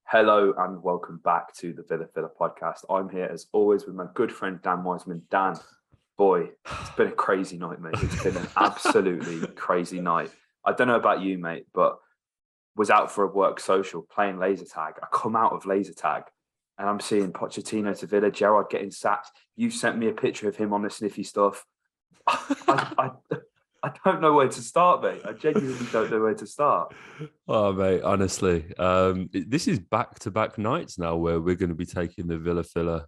Hello and welcome back to the Villa Filler podcast. I'm here as always with my good friend Dan Wiseman. Dan, boy, it's been a crazy night, mate. It's been an absolutely crazy night. I don't know about you, mate, but was out for a work social playing laser tag. I come out of laser tag and I'm seeing Pochettino to Villa, Gerrard getting sacked. You sent me a picture of him on the sniffy stuff. I don't know where to start, mate. I genuinely don't know where to start. Oh, mate, honestly, this is back-to-back nights now where we're going to be taking the Villa Filler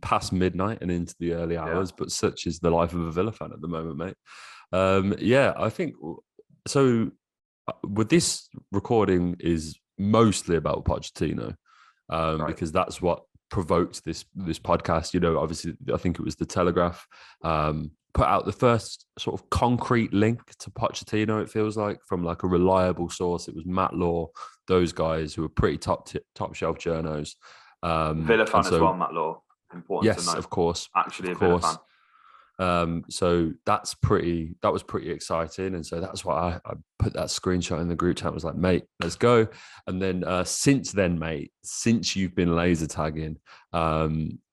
past midnight and into the early hours, but such is the life of a Villa fan at the moment, mate. I think so. With this recording is mostly about Pochettino, because that's what provoked this podcast. You know, obviously, I think it was the Telegraph put out the first sort of concrete link to Pochettino, it feels like, from like a reliable source. It was Matt Law, those guys who are pretty top shelf journos. Villa fan as well, Matt Law. Important to know. Yes, of course. Actually, a Villa fan. So that was pretty exciting. And so that's why I put that screenshot in the group chat. I was like, mate, let's go. And then since then, mate, since you've been laser tagging,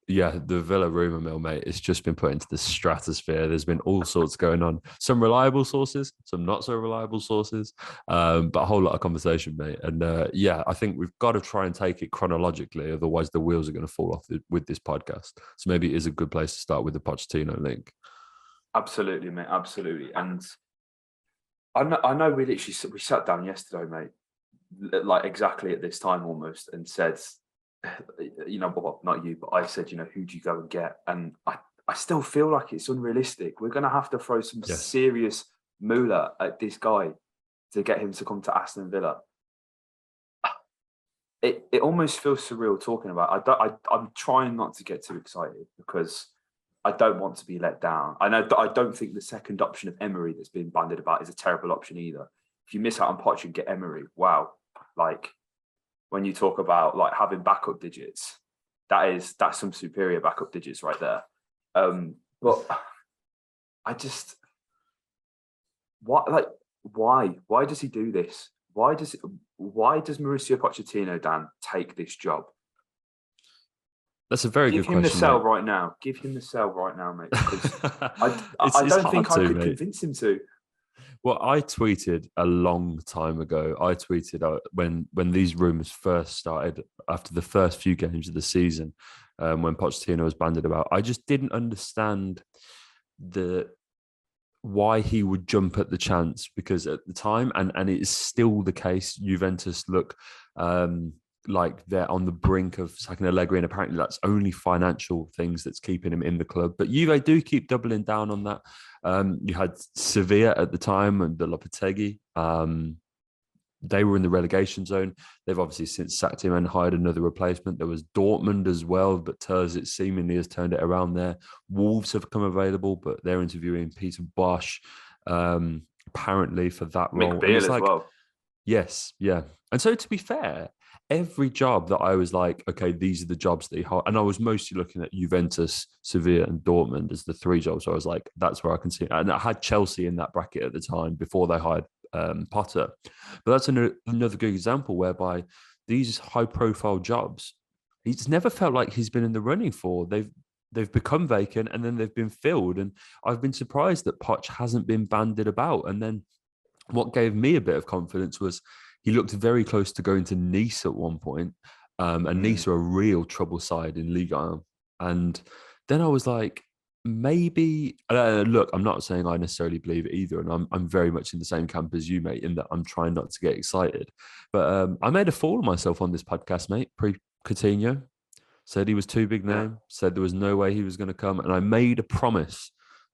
the Villa rumour mill, mate, it's just been put into the stratosphere. There's been all sorts going on. Some reliable sources, some not so reliable sources, but a whole lot of conversation, mate. And I think we've got to try and take it chronologically. Otherwise, the wheels are going to fall off with this podcast. So maybe it is a good place to start with the Pochettino link. Absolutely, mate. Absolutely. And I know we sat down yesterday, mate, like exactly at this time almost, and said, you know, well, not you, but I said, you know, who do you go and get? And I still feel like it's unrealistic. We're going to have to throw some serious moolah at this guy to get him to come to Aston Villa. It almost feels surreal talking about it. I'm trying not to get too excited because I don't want to be let down. I don't think the second option of Emery that's been bandied about is a terrible option either. If you miss out on Poch and get Emery, wow, like, when you talk about like having backup digits, that's some superior backup digits right there. But I just, why does he do this? Why does Mauricio Pochettino, Dan, take this job? That's a very good question. Give him the sell right now. Give him the sell right now, mate. Because I don't think I could convince him to. Well, I tweeted a long time ago. I tweeted when these rumours first started after the first few games of the season, when Pochettino was bandied about. I just didn't understand why he would jump at the chance, because at the time, and it is still the case, Juventus look like they're on the brink of sacking Allegri, and apparently that's only financial things that's keeping him in the club. But Juve do keep doubling down on that. You had Sevilla at the time and the Lopetegui. They were in the relegation zone. They've obviously since sacked him and hired another replacement. There was Dortmund as well, but Terzic seemingly has turned it around there. Wolves have come available, but they're interviewing Peter Bosch apparently for that role. Mick Beale as well. Yes, yeah. And so to be fair, every job that I was like, okay, these are the jobs that he hired. And I was mostly looking at Juventus, Sevilla and Dortmund as the three jobs. So I was like, that's where I can see. And I had Chelsea in that bracket at the time before they hired Potter. But that's another good example whereby these high profile jobs, he's never felt like he's been in the running for. They've become vacant and then they've been filled. And I've been surprised that Poch hasn't been bandied about. And then what gave me a bit of confidence was he looked very close to going to Nice at one point. And Nice are a real trouble side in Ligue 1. And then I was like, maybe, look, I'm not saying I necessarily believe it either. And I'm very much in the same camp as you, mate, in that I'm trying not to get excited. But I made a fool of myself on this podcast, mate, pre-Coutinho. Said he was too big name, said there was no way he was going to come. And I made a promise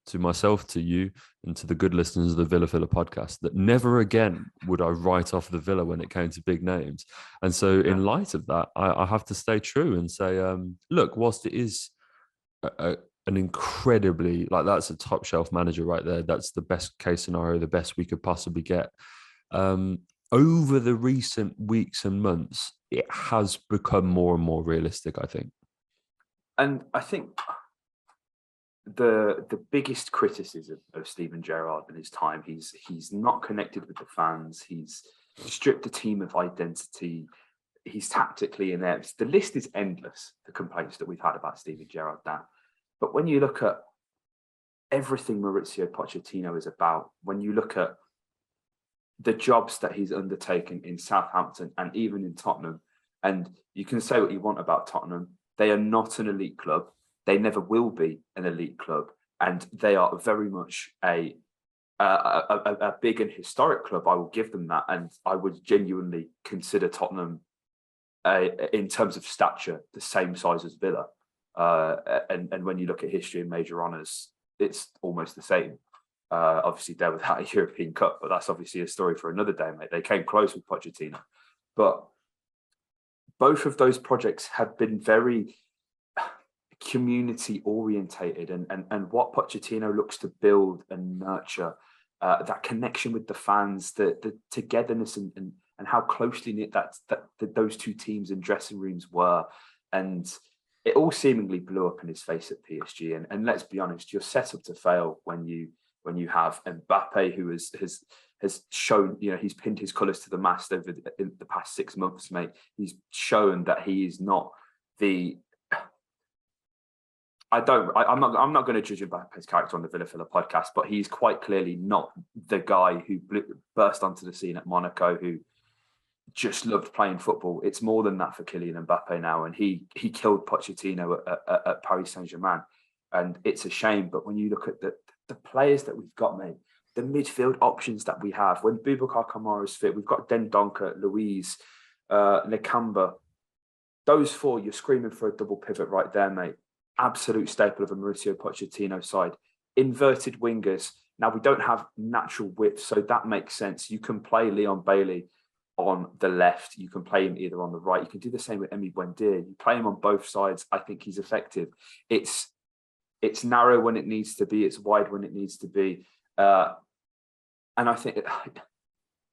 to myself, to you, and to the good listeners of the Villa Filler podcast that never again would I write off the Villa when it came to big names. And so in light of that, I have to stay true and say, look, whilst it is an incredibly, like, that's a top shelf manager right there. That's the best case scenario, the best we could possibly get. Over the recent weeks and months, it has become more and more realistic, I think. And I think the biggest criticism of Steven Gerrard in his time, he's not connected with the fans. He's stripped the team of identity. he's tactically in there. The list is endless, the complaints that we've had about Steven Gerrard now. But when you look at everything Mauricio Pochettino is about, when you look at the jobs that he's undertaken in Southampton and even in Tottenham, and you can say what you want about Tottenham, they are not an elite club. They never will be an elite club, and they are very much a big and historic club. I will give them that, and I would genuinely consider Tottenham, in terms of stature, the same size as Villa. And when you look at history and major honours, it's almost the same. Obviously, they're without a European Cup, but that's obviously a story for another day, mate. They came close with Pochettino, but both of those projects have been very community orientated, and what Pochettino looks to build and nurture, that connection with the fans, the togetherness, and how closely knit that those two teams and dressing rooms were, and it all seemingly blew up in his face at PSG. And let's be honest, you're set up to fail when you have Mbappe, who has shown, he's pinned his colours to the mast over in the past 6 months, mate. He's shown that he is not the. I'm not going to judge Mbappe's character on the Villa Filler podcast, but he's quite clearly not the guy who burst onto the scene at Monaco, who just loved playing football. It's more than that for Kylian Mbappe now, and he killed Pochettino at Paris Saint-Germain, and it's a shame. But when you look at the players that we've got, mate, the midfield options that we have, when Boubacar Kamara is fit, we've got Dendoncker, Louise, Nakamba. Those four, you're screaming for a double pivot right there, mate. Absolute staple of a Mauricio Pochettino side. Inverted wingers. Now, we don't have natural width, so that makes sense. You can play Leon Bailey on the left. You can play him either on the right. You can do the same with Emi Buendia. You play him on both sides. I think he's effective. It's narrow when it needs to be. It's wide when it needs to be. And I think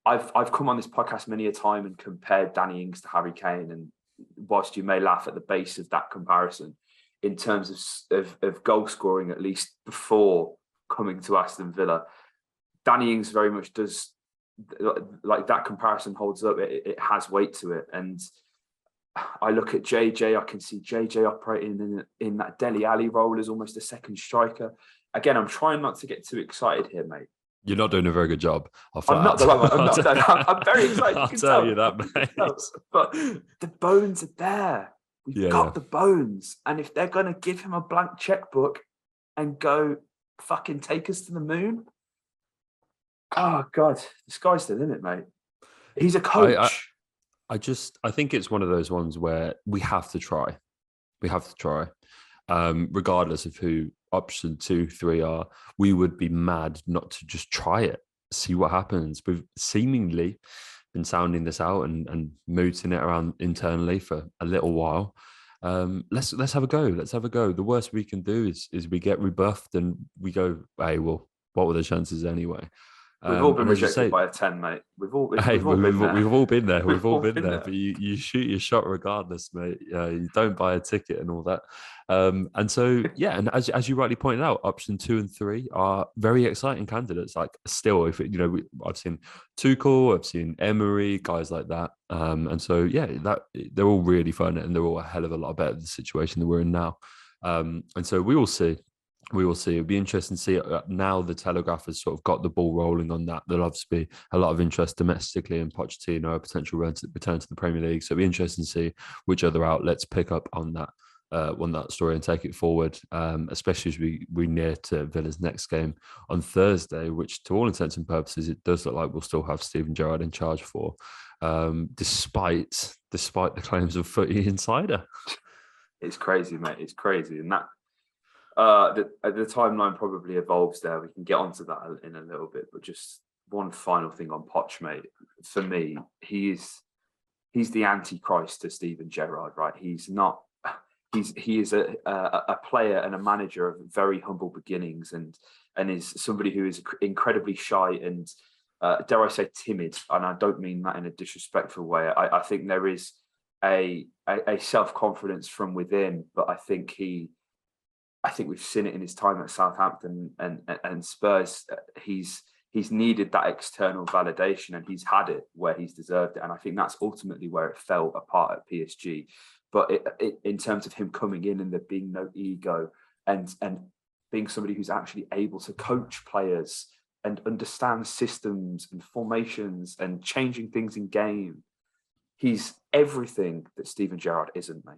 I've come on this podcast many a time and compared Danny Ings to Harry Kane. And whilst you may laugh at the base of that comparison, in terms of goal scoring, at least before coming to Aston Villa, Danny Ings very much does, like, that comparison holds up. It has weight to it. And I look at JJ, I can see JJ operating in that Dele Alli role as almost a second striker. Again, I'm trying not to get too excited here, mate. You're not doing a very good job. I'm not. I'm very excited. I'll tell you that, mate. But the bones are there. We've got the bones. And if they're going to give him a blank checkbook and go fucking take us to the moon, oh, God, the sky's the limit, mate. He's a coach. I think it's one of those ones where we have to try. We have to try. Regardless of who option 2, 3 are, we would be mad not to just try it, see what happens. We've seemingly been sounding this out and mooting it around internally for a little while. Let's have a go. Let's have a go. The worst we can do is we get rebuffed and we go, hey, well, what were the chances anyway? We've all been rejected by a 10, mate. We've all been there. We've all been there. We've all been there. But you shoot your shot regardless, mate. You don't buy a ticket and all that. And so, yeah, and as you rightly pointed out, option 2 and 3 are very exciting candidates. Like, still, if it, I've seen Tuchel, I've seen Emery, guys like that. And so, yeah, they're all really fun and they're all a hell of a lot better than the situation that we're in now. And so we will see. We will see. It'll be interesting to see now the Telegraph has sort of got the ball rolling on that. There'll obviously be a lot of interest domestically in Pochettino, a potential return to the Premier League. So it'll be interesting to see which other outlets pick up on that story and take it forward, especially as we near to Villa's next game on Thursday, which to all intents and purposes, it does look like we'll still have Steven Gerrard in charge for, despite the claims of Footy Insider. It's crazy, mate. It's crazy. And that, the timeline probably evolves there. We can get onto that in a little bit, but just one final thing on Poch, mate. For me, he's the antichrist to Steven Gerrard, right? He is a player and a manager of very humble beginnings, and is somebody who is incredibly shy and dare I say timid. And I don't mean that in a disrespectful way. I think there is a self-confidence from within, but I think we've seen it in his time at Southampton and Spurs. He's he's needed that external validation, and he's had it where he's deserved it. And I think that's ultimately where it fell apart at PSG. But in terms of him coming in and there being no ego, and being somebody who's actually able to coach players and understand systems and formations and changing things in game, he's everything that Steven Gerrard isn't, mate.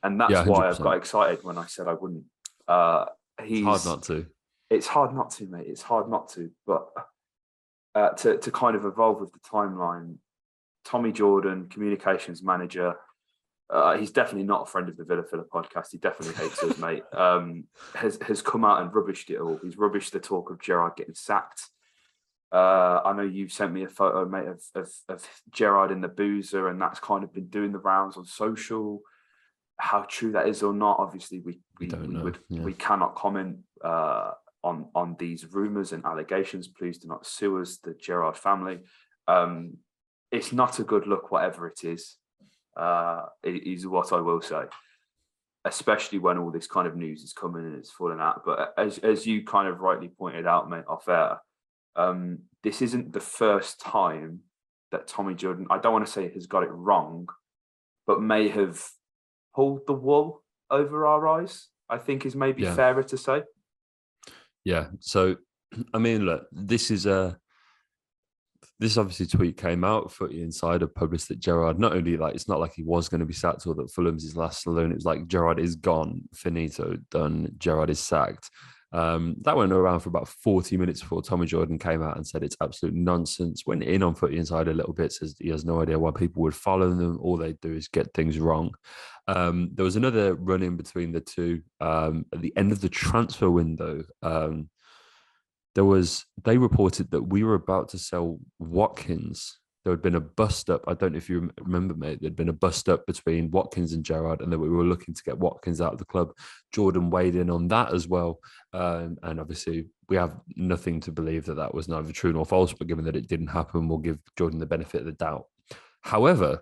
And that's why I've got excited when I said I wouldn't. It's hard not to. It's hard not to, mate. It's hard not to. But to kind of evolve with the timeline, Tommy Jordan, communications manager, he's definitely not a friend of the Villa Filler podcast. He definitely hates us, mate. Has come out and rubbished it all. He's rubbished the talk of Gerrard getting sacked. I know you sent me a photo, mate, of Gerrard in the boozer, and that's kind of been doing the rounds on social. How true that is or not, obviously, we cannot comment on these rumours and allegations. Please do not sue us, the Gerrard family. It's not a good look, whatever it is. It is what I will say, especially when all this kind of news is coming and it's falling out. But as you kind of rightly pointed out, mate, off air, this isn't the first time that Tommy Jordan, I don't want to say has got it wrong, but may have pulled the wool over our eyes, I think is maybe fairer to say. Yeah. So, I mean, look, this obviously tweet came out. Footy Insider published that Gerrard, not only like, it's not like he was going to be sacked or that Fulham's his last saloon. It was like Gerrard is gone, finito, done. Gerrard is sacked. That went around for about 40 minutes before Tommy Jordan came out and said it's absolute nonsense. Went in on Footy Insider a little bit, says he has no idea why people would follow them. All they do is get things wrong. There was another run-in between the two at the end of the transfer window. They reported that we were about to sell Watkins. There had been a bust up. I don't know if you remember, mate. There'd been a bust up between Watkins and Gerrard, and that we were looking to get Watkins out of the club. Jordan weighed in on that as well. And obviously, we have nothing to believe that that was neither true nor false, but given that it didn't happen, we'll give Jordan the benefit of the doubt. However,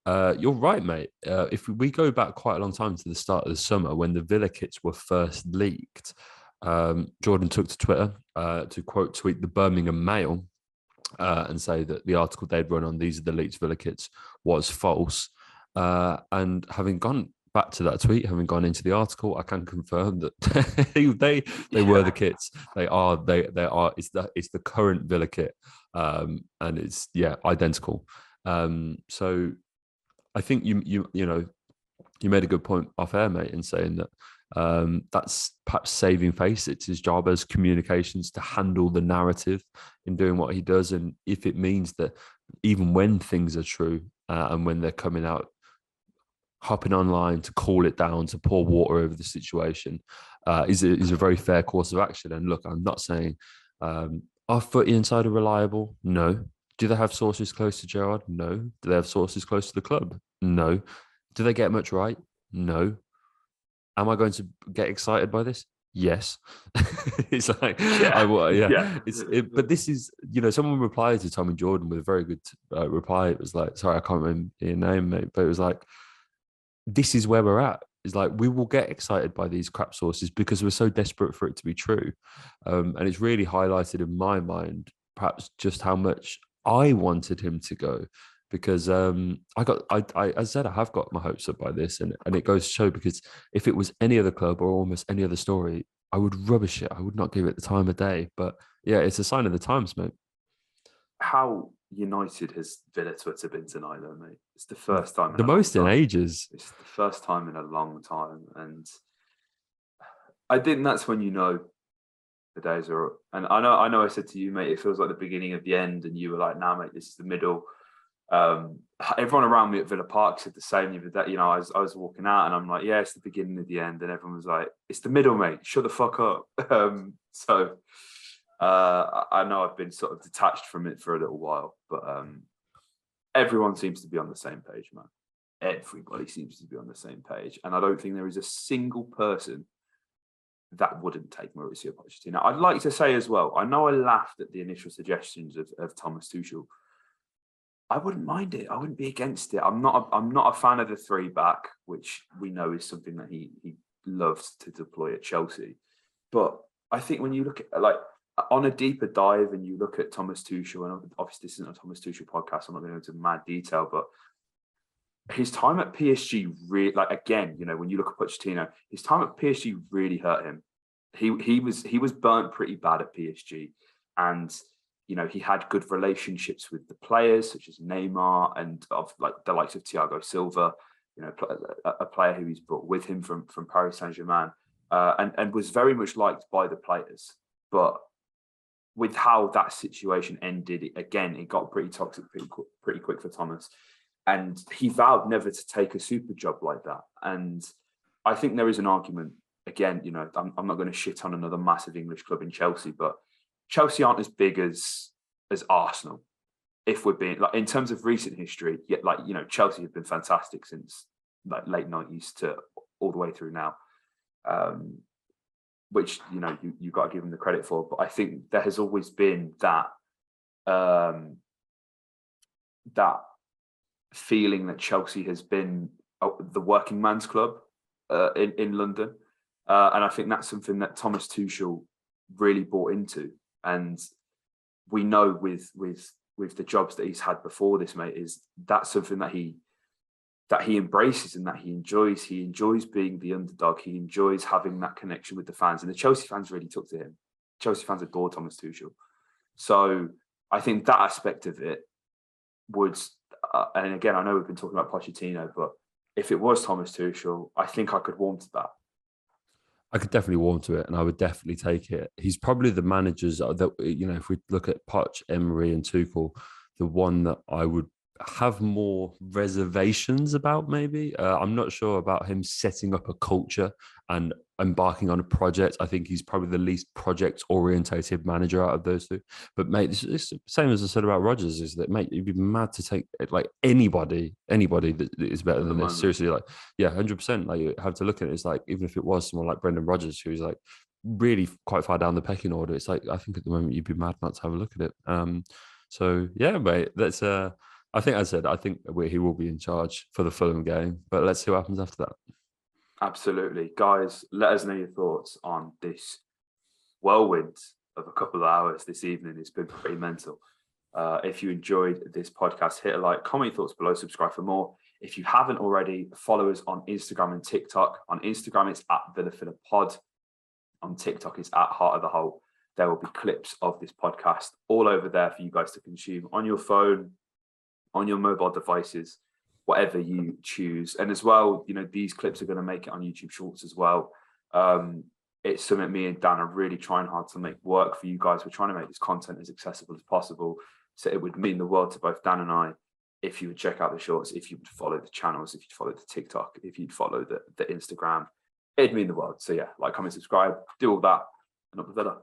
you're right, mate. If we go back quite a long time to the start of the summer when the Villa kits were first leaked, Jordan took to Twitter to quote tweet the Birmingham Mail and say that the article they'd run on These Are the Leaked Villa Kits was false. And having gone back to that tweet, having gone into the article, I can confirm that they were the kits. They are. It's the current Villa kit, and it's identical. So I think you made a good point off air, mate, in saying that. That's perhaps saving face. It's his job as communications to handle the narrative in doing what he does. And if it means that even when things are true and when they're coming out, hopping online to call it down, to pour water over the situation is a very fair course of action. And look, I'm not saying are Footy Insider reliable? No. Do they have sources close to Gerrard? No. Do they have sources close to the club? No. Do they get much right? No. Am I going to get excited by this? Yes. It's like, but this is, someone replied to Tommy Jordan with a very good reply. It was like, sorry, I can't remember your name, mate, but it was like, this is where we're at. It's like, we will get excited by these crap sources because we're so desperate for it to be true. And it's really highlighted in my mind, perhaps just how much I wanted him to go. Because as I said, I have got my hopes up by this, and it goes to show, because if it was any other club or almost any other story, I would rubbish it. I would not give it the time of day. But yeah, it's a sign of the times, mate. How united has Villa Twitter been tonight, though, mate? It's the first time. The most in ages. It's the first time in a long time, and I think that's when the days are. And I know. I said to you, mate, it feels like the beginning of the end, and you were like, "Nah, mate, this is the middle." Everyone around me at Villa Park said the same. I was walking out and I'm like, yeah, it's the beginning of the end, and everyone was like, it's the middle, mate, shut the fuck up. So I know I've been sort of detached from it for a little while, but everyone seems to be on the same page, man. Everybody seems to be on the same page, and I don't think there is a single person that wouldn't take Mauricio Pochettino. I'd like to say as well, I know I laughed at the initial suggestions of Thomas Tuchel. I wouldn't mind it. I wouldn't be against it. I'm not a fan of the 3-back, which we know is something that he loves to deploy at Chelsea. But I think when you look at, like, on a deeper dive, and you look at Thomas Tuchel, and obviously this isn't a Thomas Tuchel podcast, I'm not going to go into mad detail, but his time at PSG really, like, again, when you look at Pochettino, his time at PSG really hurt him. He was burnt pretty bad at PSG, and he had good relationships with the players such as Neymar and of like the likes of Thiago Silva, a player who he's brought with him from Paris Saint-Germain, and was very much liked by the players. But with how that situation ended, it got pretty toxic pretty quick for Thomas. And he vowed never to take a super job like that. And I think there is an argument, again, I'm not going to shit on another massive English club in Chelsea, but Chelsea aren't as big as Arsenal. If we're being, like, in terms of recent history, yet, Chelsea have been fantastic since like late 90s to all the way through now. Which, you got to give them the credit for. But I think there has always been that feeling that Chelsea has been the working man's club in London, and I think that's something that Thomas Tuchel really bought into. And we know with the jobs that he's had before this, mate, is that's something that he embraces and that he enjoys. He enjoys being the underdog. He enjoys having that connection with the fans, and the Chelsea fans really took to him. Chelsea fans adore Thomas Tuchel. So I think that aspect of it would. And again, I know we've been talking about Pochettino, but if it was Thomas Tuchel, I think I could warm to that. I could definitely warm to it, and I would definitely take it. He's probably the managers that, if we look at Poch, Emery, and Tuchel, the one that I would have more reservations about, maybe. I'm not sure about him setting up a culture and embarking on a project. I think he's probably the least project-orientated manager out of those two. But, mate, it's the same as I said about Rodgers, is that, mate, you'd be mad to take, like, anybody that is better than this. Seriously, like, yeah, 100%. Like, you have to look at it. It's like, even if it was someone like Brendan Rodgers, who's, like, really quite far down the pecking order, it's like, I think at the moment you'd be mad not to have a look at it. So, yeah, mate, that's... I think he will be in charge for the Fulham game, but let's see what happens after that. Absolutely. Guys, let us know your thoughts on this whirlwind of a couple of hours this evening. It's been pretty mental. If you enjoyed this podcast, hit a like, comment your thoughts below, subscribe for more. If you haven't already, follow us on Instagram and TikTok. On Instagram, it's at VillaFillaPod. On TikTok, it's at Heart of the Holte. There will be clips of this podcast all over there for you guys to consume on your phone, on your mobile devices, whatever you choose. And as well, these clips are going to make it on YouTube Shorts as well. It's something me and Dan are really trying hard to make work for you guys. We're trying to make this content as accessible as possible. So it would mean the world to both Dan and I if you would check out the shorts, if you would follow the channels, if you'd follow the TikTok, if you'd follow the Instagram. It'd mean the world. So yeah, like, comment, subscribe, do all that, and up the Villa.